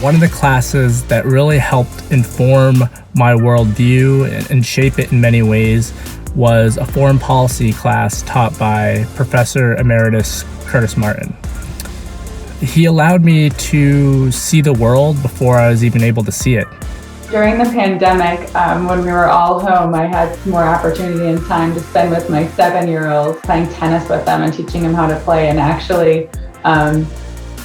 One of the classes that really helped inform my worldview and shape it in many ways was a foreign policy class taught by Professor Emeritus Curtis Martin. He allowed me to see the world before I was even able to see it. During the pandemic, when we were all home, I had more opportunity and time to spend with my 7-year-old, playing tennis with them and teaching him how to play, and actually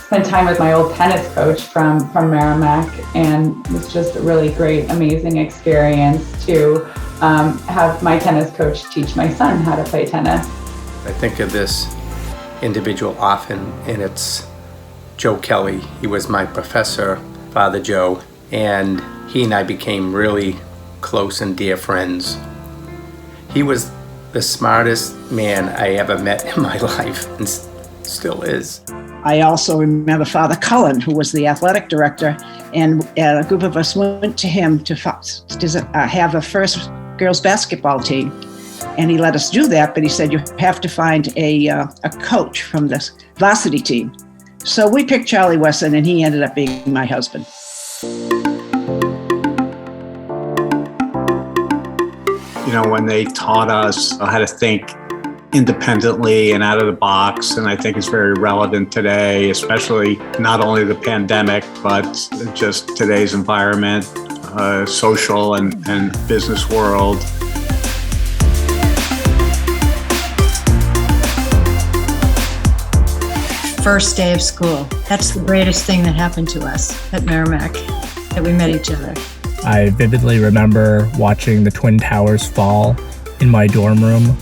spent time with my old tennis coach from Merrimack, and it was just a really great, amazing experience to have my tennis coach teach my son how to play tennis. I think of this individual often, and it's Joe Kelly. He was my professor, Father Joe, and he and I became really close and dear friends. He was the smartest man I ever met in my life, and still is. I also remember Father Cullen, who was the athletic director, and a group of us went to him to have a first girls basketball team. And he let us do that, but he said, you have to find a coach from the varsity team. So we picked Charlie Wesson, and he ended up being my husband. You know, when they taught us how to think independently and out of the box, and I think it's very relevant today, especially not only the pandemic, but just today's environment, social and business world. First day of school. That's the greatest thing that happened to us at Merrimack, that we met each other. I vividly remember watching the Twin Towers fall in my dorm room,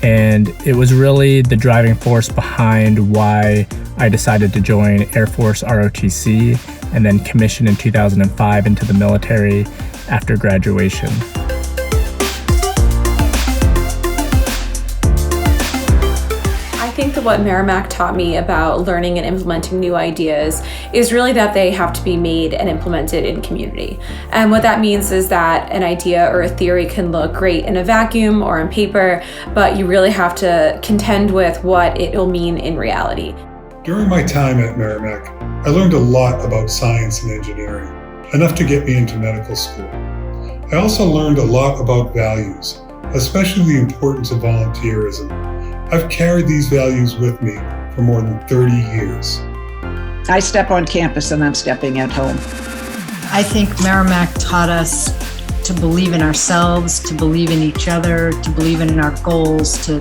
and it was really the driving force behind why I decided to join Air Force ROTC and then commission in 2005 into the military after graduation. I think that what Merrimack taught me about learning and implementing new ideas is really that they have to be made and implemented in community. And what that means is that an idea or a theory can look great in a vacuum or on paper, but you really have to contend with what it will mean in reality. During my time at Merrimack, I learned a lot about science and engineering, enough to get me into medical school. I also learned a lot about values, especially the importance of volunteerism. I've carried these values with me for more than 30 years. I step on campus and I'm stepping at home. I think Merrimack taught us to believe in ourselves, to believe in each other, to believe in our goals, to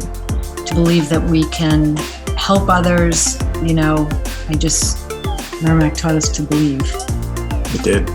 believe that we can help others. You know, Merrimack taught us to believe. It did.